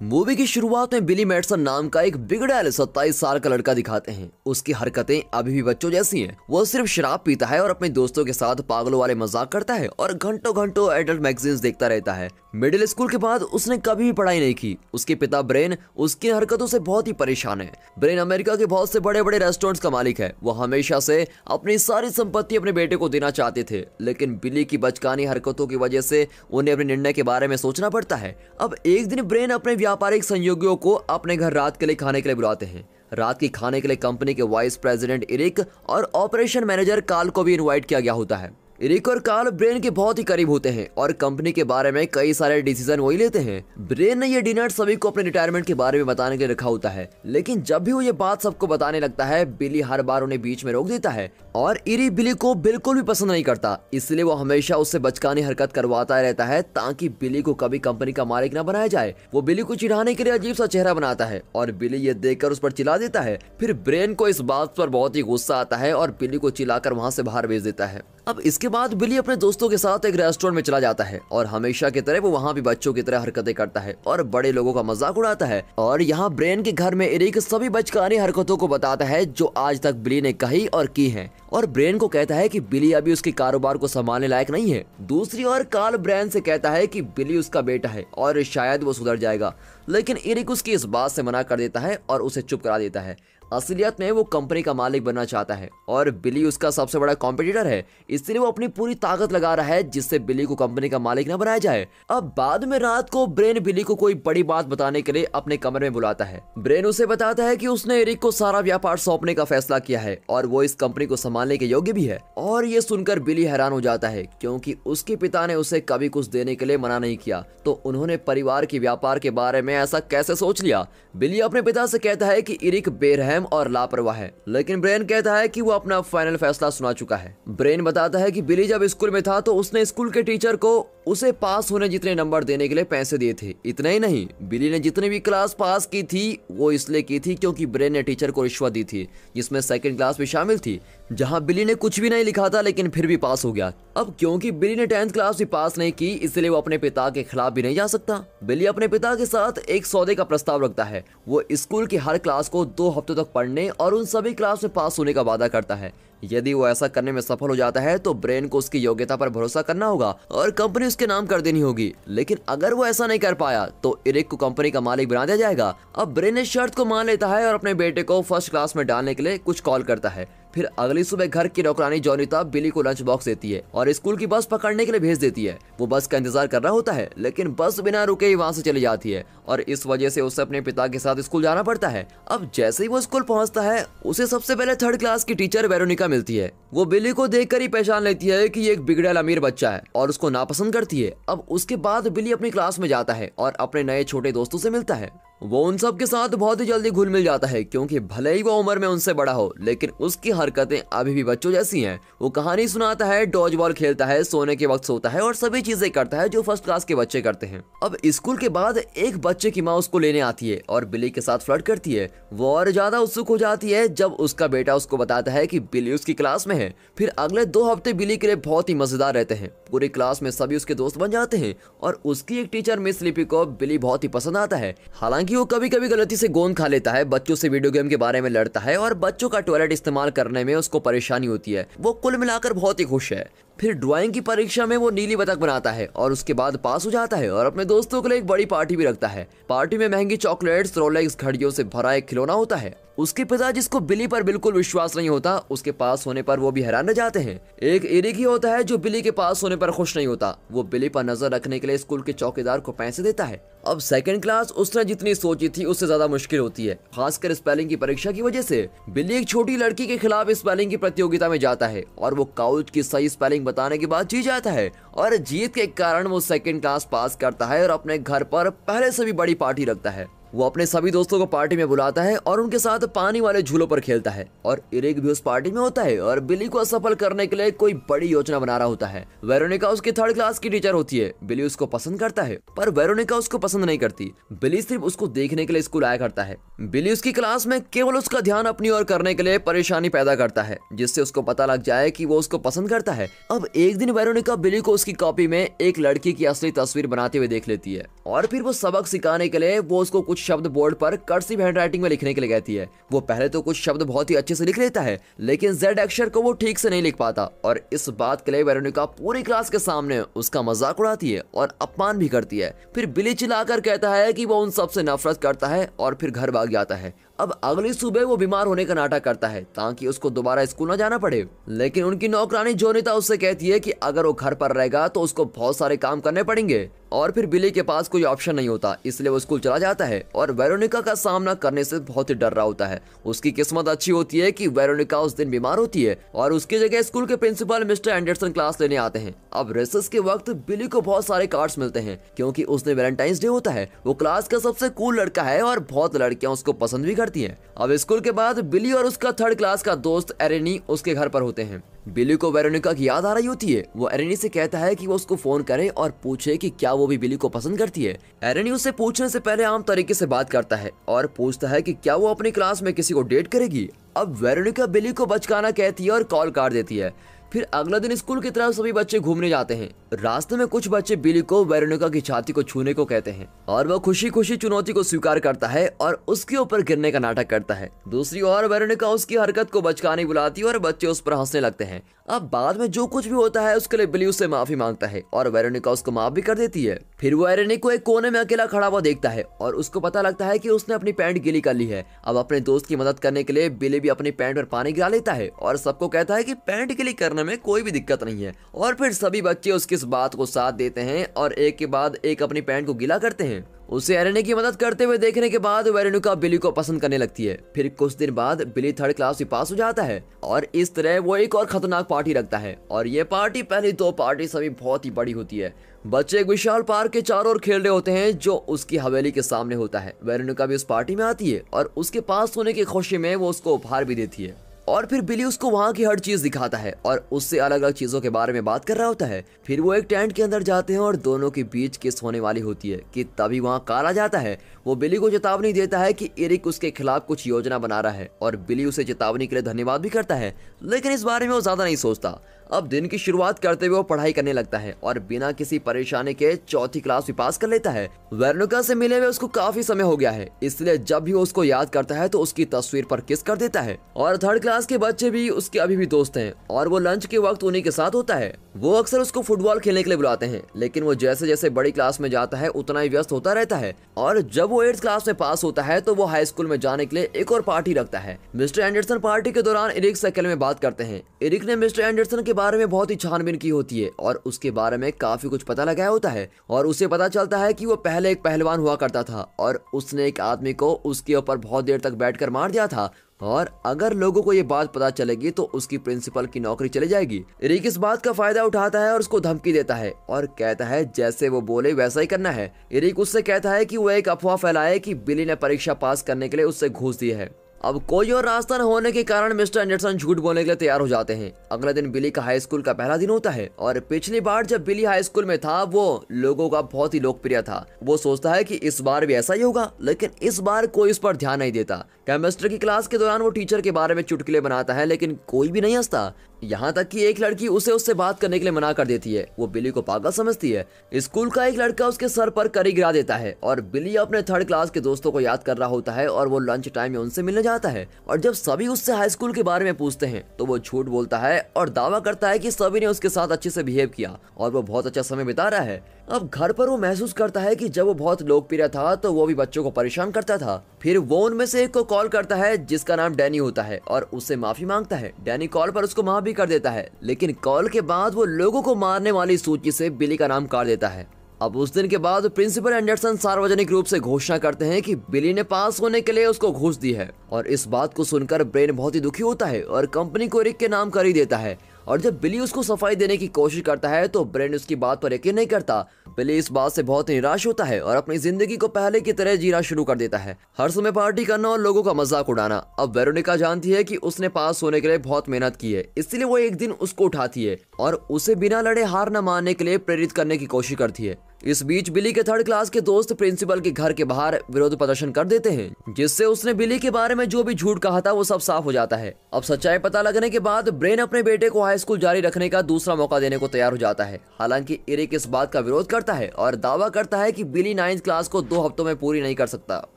Movie की शुरुआत में बिली मैडसन नाम का एक बिगड़ैल 27 साल का लड़का दिखाते हैं। उसकी हरकतें अभी भी बच्चों जैसी हैं। वो सिर्फ शराब पीता है और अपने दोस्तों के साथ पागलों वाले मजाक करता है और घंटों घंटों एडल्ट मैगजीन्स देखता रहता है। मिडिल स्कूल के बाद उसने कभी भी पढ़ाई नहीं की। उसके पिता ब्रेन उसकी हरकतों से बहुत ही परेशान है। ब्रेन अमेरिका के बहुत से बड़े बड़े रेस्टोरेंट्स का मालिक है। वो हमेशा से अपनी सारी संपत्ति अपने बेटे को देना चाहते थे, लेकिन बिली की बचकानी हरकतों की वजह से उन्हें अपने निर्णय के बारे में सोचना पड़ता है। अब एक दिन ब्रेन अपने व्यापारिक सहयोगियों को अपने घर रात के लिए खाने के लिए बुलाते हैं। रात की खाने के लिए कंपनी के वाइस प्रेसिडेंट इरिक और ऑपरेशन मैनेजर कार्ल को भी इनवाइट किया गया होता है। इरिक और कार्ल ब्रेन के बहुत ही करीब होते हैं और कंपनी के बारे में कई सारे डिसीजन वही लेते हैं। ब्रेन ने ये डिनर सभी को अपने रिटायरमेंट के बारे में बताने के लिए रखा होता है, लेकिन जब भी वो ये बात सबको बताने लगता है, बिली हर बार उन्हें बीच में रोक देता है। और इरी बिली को बिल्कुल भी पसंद नहीं करता, इसलिए वो हमेशा उससे बचकानी हरकत करवाता रहता है ताकि बिली को कभी कंपनी का मालिक न बनाया जाए। वो बिली को चिढ़ाने के लिए अजीब सा चेहरा बनाता है और बिली ये देखकर उस पर चिल्ला देता है। फिर ब्रेन को इस बात पर बहुत ही गुस्सा आता है और बिली को चिल्लाकर वहां से बाहर भेज देता है। अब इसके बाद बिली अपने दोस्तों के साथ एक रेस्टोरेंट में चला जाता है और हमेशा की तरह वो वहाँ भी बच्चों की तरह हरकतें करता है और बड़े लोगों का मजाक उड़ाता है। और यहाँ ब्रेन के घर में इरिक सभी बचकानी हरकतों को बताता है जो आज तक बिली ने कही और की हैं, और ब्रेन को कहता है कि बिली अभी उसके कारोबार को संभालने लायक नहीं है। दूसरी ओर कार्ल ब्रेन से कहता है कि बिली उसका बेटा है और शायद वो सुधर जाएगा, लेकिन इरिक उसकी इस बात से मना कर देता है और उसे चुप करा देता है। असलियत में वो कंपनी का मालिक बनना चाहता है और बिली उसका सबसे बड़ा कॉम्पिटिटर है, इसलिए वो अपनी पूरी ताकत लगा रहा है जिससे बिली को कंपनी का मालिक न बनाया जाए। अब बाद में रात को ब्रेन बिली को कोई बड़ी बात बताने के लिए अपने कमरे में बुलाता है। ब्रेन उसे बताता है कि उसने इरिक को सारा व्यापार सौंपने का फैसला किया है और वो इस कंपनी को संभालने के योग्य भी है। और ये सुनकर बिली हैरान हो जाता है क्योंकि उसके पिता ने उसे कभी कुछ देने के लिए मना नहीं किया, तो उन्होंने परिवार के व्यापार के बारे में ऐसा कैसे सोच लिया। बिली अपने पिता से कहता है कि इरिक बेरहम और लापरवाह है, लेकिन ब्रेन कहता है कि वो अपना फाइनल फैसला सुना चुका है। ब्रेन बताता है कि बिली जब स्कूल में था तो उसने स्कूल के टीचर को उसे पास होने जितने नंबर देने के लिए पैसे दिए थे। इतना ही नहीं, बिली ने जितनी भी क्लास पास की थी वो इसलिए की थी क्योंकि ब्रेन ने टीचर को रिश्वत दी थी, जिसमें सेकंड क्लास भी शामिल थी, जहां बिली ने कुछ भी नहीं लिखा था लेकिन फिर भी पास हो गया। अब क्योंकि बिली ने 10th क्लास भी पास नहीं की, इसलिए वो अपने पिता के खिलाफ भी नहीं जा सकता। बिली अपने पिता के साथ एक सौदे का प्रस्ताव रखता है। वो स्कूल की हर क्लास को 2 हफ्तों तक पढ़ने और उन सभी क्लास में पास होने का वादा करता है। यदि वो ऐसा करने में सफल हो जाता है तो ब्रेन को उसकी योग्यता पर भरोसा करना होगा और कंपनी उसके नाम कर देनी होगी, लेकिन अगर वो ऐसा नहीं कर पाया तो इरिक को कंपनी का मालिक बना दिया जाएगा। अब ब्रेन इस शर्त को मान लेता है और अपने बेटे को फर्स्ट क्लास में डालने के लिए कुछ कॉल करता है। फिर अगली सुबह घर की नौकरानी जोनिता बिली को लंच बॉक्स देती है और स्कूल की बस पकड़ने के लिए भेज देती है। वो बस का इंतजार कर रहा होता है, लेकिन बस बिना रुके ही वहां से चली जाती है और इस वजह से उसे अपने पिता के साथ स्कूल जाना पड़ता है। अब जैसे ही वो स्कूल पहुंचता है, उसे सबसे पहले 3rd क्लास की टीचर वेरोनिका मिलती है। वो बिली को देखकर ही पहचान लेती है कि ये एक बिगड़ैल अमीर बच्चा है और उसको नापसंद करती है। अब उसके बाद बिली अपनी क्लास में जाता है और अपने नए छोटे दोस्तों से मिलता है। वो उन सब के साथ बहुत ही जल्दी घुल मिल जाता है क्योंकि भले ही वो उम्र में उनसे बड़ा हो, लेकिन उसकी हरकतें अभी भी बच्चों जैसी हैं। वो कहानी सुनाता है, डॉज बॉल खेलता है, सोने के वक्त सोता है और सभी चीजें करता है जो फर्स्ट क्लास के बच्चे करते हैं। अब स्कूल के बाद एक बच्चे की माँ उसको लेने आती है और बिली के साथ फ्लर्ट करती है। वो और ज्यादा उत्सुक हो जाती है जब उसका बेटा उसको बताता है कि बिली उसकी क्लास में है। फिर अगले 2 हफ्ते बिली के लिए बहुत ही मजेदार रहते हैं। पूरी क्लास में सभी उसके दोस्त बन जाते हैं और उसकी एक टीचर मिस लिपी को बिली बहुत ही पसंद आता है। हालांकि वो कभी कभी गलती से गोंद खा लेता है, बच्चों से वीडियो गेम के बारे में लड़ता है और बच्चों का टॉयलेट इस्तेमाल करने में उसको परेशानी होती है। वो कुल मिलाकर बहुत ही खुश है। फिर ड्राइंग की परीक्षा में वो नीली बतख बनाता है और उसके बाद पास हो जाता है और अपने दोस्तों के लिए एक बड़ी पार्टी भी रखता है। पार्टी में महंगी चॉकलेट्स, रोलेक्स घड़ियों से भरा एक खिलौना होता है। उसके पिता, जिसको बिली पर बिल्कुल विश्वास नहीं होता, उसके पास होने पर वो भी हैरान रह जाते हैं। एक इरिक ही होता है जो बिली के पास होने पर खुश नहीं होता। वो बिली पर नजर रखने के लिए स्कूल के चौकीदार को पैसे देता है। अब 2nd क्लास उसने जितनी सोची थी उससे ज्यादा मुश्किल होती है, खासकर स्पेलिंग की परीक्षा की वजह से। बिली एक छोटी लड़की के खिलाफ स्पेलिंग की प्रतियोगिता में जाता है और वो काउच की सही स्पेलिंग बताने के बाद जीत जाता है और जीत के कारण वो 2nd क्लास पास करता है और अपने घर पर पहले से भी बड़ी पार्टी रखता है। वो अपने सभी दोस्तों को पार्टी में बुलाता है और उनके साथ पानी वाले झूलों पर खेलता है और इरिक भी उस पार्टी में होता है और बिली को असफल करने के लिए कोई बड़ी योजना बना रहा होता है। वेरोनिका उसकी 3rd क्लास की टीचर होती है। बिली उसको पसंद करता है पर वेरोनिका उसको पसंद नहीं करती। बिली सिर्फ उसको देखने के लिए स्कूल आया करता है। बिली उसकी क्लास में केवल उसका ध्यान अपनी ओर करने के लिए परेशानी पैदा करता है, जिससे उसको पता लग जाए कि वो उसको पसंद करता है। अब एक दिन वेरोनिका बिली को उसकी कॉपी में एक लड़की की असली तस्वीर बनाते हुए देख लेती है और फिर वो सबक सिखाने के लिए वो उसको कुछ शब्द बोर्ड पर कर्सिव हैंडराइटिंग में लिखने के लिए कहती है। वो पहले तो कुछ शब्द बहुत ही अच्छे से लिख लेता है, लेकिन जेड अक्षर को वो ठीक से नहीं लिख पाता और इस बात के लिए वेरोनिका पूरी क्लास के सामने उसका मजाक उड़ाती है और अपमान भी करती है। फिर बिली चिल्लाकर कहता है कि वो उन सबसे नफरत करता है और फिर घर भाग जाता है। अब अगली सुबह वो बीमार होने का नाटक करता है ताकि उसको दोबारा स्कूल न जाना पड़े, लेकिन उनकी नौकरानी जोनिता उससे कहती है कि अगर वो घर पर रहेगा तो उसको बहुत सारे काम करने पड़ेंगे और फिर बिली के पास कोई ऑप्शन नहीं होता, इसलिए वो स्कूल चला जाता है और वेरोनिका का सामना करने से बहुत ही डर रहा होता है। उसकी किस्मत अच्छी होती है कि वेरोनिका उस दिन बीमार होती है और उसकी जगह स्कूल के प्रिंसिपल मिस्टर एंडरसन क्लास लेने आते हैं। अब रेसेस के वक्त बिली को बहुत सारे कार्ड्स मिलते हैं क्योंकि उस दिन वैलेंटाइंस डे होता है। वो क्लास का सबसे कूल लड़का है और बहुत लड़कियां उसको पसंद भी करती हैं। अब स्कूल के बाद बिली और उसका थर्ड क्लास का दोस्त एरेनी उसके घर पर होते हैं। बिली को वेरोनिका की याद आ रही होती है। वो एरेनी से कहता है कि वो उसको फोन करे और पूछे कि क्या वो भी बिली को पसंद करती है। एरेनी उससे पूछने से पहले आम तरीके से बात करता है और पूछता है कि क्या वो अपनी क्लास में किसी को डेट करेगी। अब वेरोनिका बिली को बचकाना कहती है और कॉल काट देती है। फिर अगला दिन स्कूल की तरफ सभी बच्चे घूमने जाते हैं। रास्ते में कुछ बच्चे बिली को वेरोनिका की छाती को छूने को कहते हैं और वह खुशी खुशी चुनौती को स्वीकार करता है और उसके ऊपर गिरने का नाटक करता है। दूसरी ओर वेरोनिका उसकी हरकत को बचकाने बुलाती है और बच्चे उस पर हंसने लगते हैं। अब बाद में जो कुछ भी होता है उसके लिए बिली उससे माफी मांगता है और वेरोनिका उसको माफ भी कर देती है। फिर वो एरेनी को एक कोने में अकेला खड़ा हुआ देखता है और उसको पता लगता है कि उसने अपनी पैंट गीली कर ली है। अब अपने दोस्त की मदद करने के लिए बिली भी अपनी पैंट पर पानी गिरा लेता है और सबको कहता है कि पैंट गीली करने में कोई भी दिक्कत नहीं है और फिर सभी बच्चे उसकी इस बात को साथ देते हैं और एक के बाद एक अपनी पैंट को गीला करते हैं। उसे एरेनी की मदद करते हुए देखने के बाद वेरोनिका बिली को पसंद करने लगती है। फिर कुछ दिन बाद बिली थर्ड क्लास में पास हो जाता है और इस तरह वो एक और खतरनाक पार्टी रखता है और ये पार्टी पहली दो पार्टी सभी बहुत ही बड़ी होती है। बच्चे एक विशाल पार्क के चारों ओर खेल रहे होते हैं जो उसकी हवेली के सामने होता है। वेरोनिका भी उस पार्टी में आती है और उसके पास होने की खुशी में वो उसको उपहार भी देती है और फिर बिली उसको वहाँ की हर चीज दिखाता है और उससे अलग अलग चीजों के बारे में बात कर रहा होता है। फिर वो एक टेंट के अंदर जाते हैं और दोनों के बीच किस होने वाली होती है कि तभी वहाँ काल आ जाता है। वो बिली को चेतावनी देता है कि एरिक उसके खिलाफ कुछ योजना बना रहा है और बिली उसे चेतावनी के लिए धन्यवाद भी करता है, लेकिन इस बारे में वो ज्यादा नहीं सोचता। अब दिन की शुरुआत करते हुए वो पढ़ाई करने लगता है और बिना किसी परेशानी के चौथी क्लास भी पास कर लेता है। वेरोनिका से मिले हुए उसको काफी समय हो गया है, इसलिए जब भी वो उसको याद करता है तो उसकी तस्वीर पर किस कर देता है और थर्ड क्लास के बच्चे भी उसके अभी भी दोस्त हैं और वो लंच के वक्त उन्हीं के साथ होता है। वो अक्सर उसको फुटबॉल खेलने के लिए बुलाते हैं, लेकिन वो जैसे जैसे बड़ी क्लास में जाता है उतना ही व्यस्त होता रहता है और जब वो 8th क्लास में पास होता है तो वो हाई स्कूल में जाने के लिए एक और पार्टी रखता है। मिस्टर एंडरसन पार्टी के दौरान एरिक से अकेले में बात करते हैं। एरिक ने मिस्टर एंडरसन के बारे में बहुत ही छानबीन की होती है और उसके बारे में काफी कुछ पता लगाया होता है और उसे पता चलता है कि वो पहले एक पहलवान हुआ करता था और उसने एक आदमी को उसके ऊपर बहुत देर तक बैठकर मार दिया था और अगर लोगों को ये बात पता चलेगी तो उसकी प्रिंसिपल की नौकरी चली जाएगी। एरिक इस बात का फायदा उठाता है और उसको धमकी देता है और कहता है जैसे वो बोले वैसा ही करना है। एरिक उससे कहता है कि वो एक अफवाह फैलाए कि बिली ने परीक्षा पास करने के लिए उससे घूस दी है। अब कोई और रास्ता न होने के कारण मिस्टर एंडरसन झूठ बोलने के लिए तैयार हो जाते हैं। अगले दिन बिली का हाई स्कूल का पहला दिन होता है और पिछली बार जब बिली हाई स्कूल में था वो लोगों का बहुत ही लोकप्रिय था। वो सोचता है कि इस बार भी ऐसा ही होगा, लेकिन इस बार कोई इस पर ध्यान नहीं देता। केमिस्ट्री की क्लास के दौरान वो टीचर के बारे में चुटकुले बनाता है, लेकिन कोई भी नहीं हंसता। यहाँ तक कि एक लड़की उसे उससे बात करने के लिए मना कर देती है। वो बिली को पागल समझती है। स्कूल का एक लड़का उसके सर पर करी गिरा देता है और बिली अपने थर्ड क्लास के दोस्तों को याद कर रहा होता है और वो लंच टाइम में उनसे मिलने जाता है और जब सभी उससे हाई स्कूल के बारे में पूछते हैं तो वो झूठ बोलता है और दावा करता है कि सभी ने उसके साथ अच्छे से बिहेव किया और वो बहुत अच्छा समय बिता रहा है। अब घर पर वो महसूस करता है कि जब वो बहुत लोकप्रिय था तो वो भी बच्चों को परेशान करता था। फिर वो उनमें से एक को कॉल करता है जिसका नाम डैनी होता है और उससे माफी मांगता है। डैनी कॉल पर उसको माफ भी कर देता है, लेकिन कॉल के बाद वो लोगों को मारने वाली सूची से बिली का नाम काट देता है। अब उस दिन के बाद प्रिंसिपल एंडरसन सार्वजनिक रूप से घोषणा करते हैं कि बिली ने पास होने के लिए उसको घूस दी है और इस बात को सुनकर ब्रेन बहुत ही दुखी होता है और कंपनी को एरिक के नाम कर ही देता है। और जब बिली उसको सफाई देने की कोशिश करता है तो ब्रेन उसकी बात पर यकीन नहीं करता। बिली इस बात से बहुत निराश होता है और अपनी जिंदगी को पहले की तरह जीना शुरू कर देता है, हर समय पार्टी करना और लोगों का मजाक उड़ाना। अब वेरोनिका जानती है कि उसने पास होने के लिए बहुत मेहनत की है, इसलिए वो एक दिन उसको उठाती है और उसे बिना लड़े हार न मानने के लिए प्रेरित करने की कोशिश करती है। इस बीच बिली के थर्ड क्लास के दोस्त प्रिंसिपल के घर के बाहर विरोध प्रदर्शन कर देते हैं, जिससे उसने बिली के बारे में जो भी झूठ कहा था वो सब साफ हो जाता है। अब सच्चाई पता लगने के बाद ब्रेन अपने बेटे को हाई स्कूल जारी रखने का दूसरा मौका देने को तैयार हो जाता है। हालांकि एरिक इस बात का विरोध करता है और दावा करता है कि बिली 9th क्लास को 2 हफ्तों में पूरी नहीं कर सकता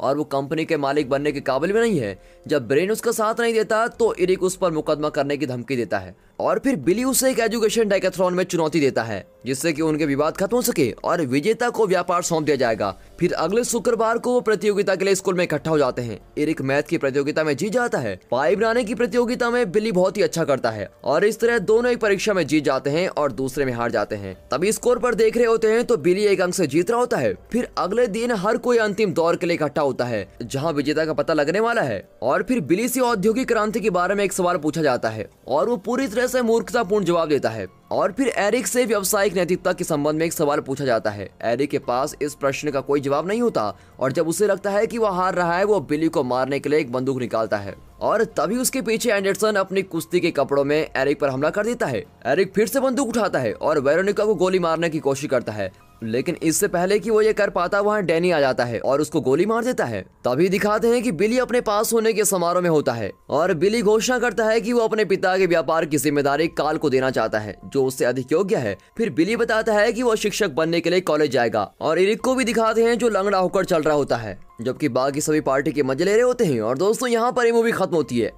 और वो कंपनी के मालिक बनने के काबिल भी नहीं है। जब ब्रेन उसका साथ नहीं देता तो एरिक उस पर मुकदमा करने की धमकी देता है और फिर बिली उसे एक एजुकेशन डेकाथलॉन में चुनौती देता है, जिससे कि उनके विवाद खत्म हो सके और विजेता को व्यापार सौंप दिया जाएगा। फिर अगले शुक्रवार को वो प्रतियोगिता के लिए स्कूल में इकट्ठा हो जाते हैं। एरिक मैथ की प्रतियोगिता में जीत जाता है। पाई बनाने की प्रतियोगिता में बिली बहुत ही अच्छा करता है और इस तरह दोनों एक परीक्षा में जीत जाते हैं और दूसरे में हार जाते हैं। तभी स्कोर पर देख रहे होते हैं तो बिली एक अंक से जीत रहा होता है। फिर अगले दिन हर कोई अंतिम दौर के लिए इकट्ठा होता है, जहाँ विजेता का पता लगने वाला है। और फिर बिली से औद्योगिक क्रांति के बारे में एक सवाल पूछा जाता है और वो पूरी तरह से मूर्खतापूर्ण जवाब देता है। और फिर एरिक से व्यावसायिक नैतिकता के संबंध में एक सवाल पूछा जाता है। एरिक के पास इस प्रश्न का कोई जवाब नहीं होता और जब उसे लगता है कि वह हार रहा है, वो बिली को मारने के लिए एक बंदूक निकालता है और तभी उसके पीछे एंडरसन अपनी कुश्ती के कपड़ों में एरिक पर हमला कर देता है। एरिक फिर से बंदूक उठाता है और वेरोनिका को गोली मारने की कोशिश करता है, लेकिन इससे पहले कि वो ये कर पाता वहाँ डैनी आ जाता है और उसको गोली मार देता है। तभी दिखाते हैं कि बिली अपने पास होने के समारोह में होता है और बिली घोषणा करता है कि वो अपने पिता के व्यापार की जिम्मेदारी काल को देना चाहता है, जो उससे अधिक योग्य है। फिर बिली बताता है कि वो शिक्षक बनने के लिए कॉलेज जाएगा और एरिक को भी दिखाते हैं जो लंगड़ा होकर चल रहा होता है, जबकि बाकी सभी पार्टी के मजे ले रहे होते हैं। और दोस्तों यहाँ पर ये मूवी खत्म होती है।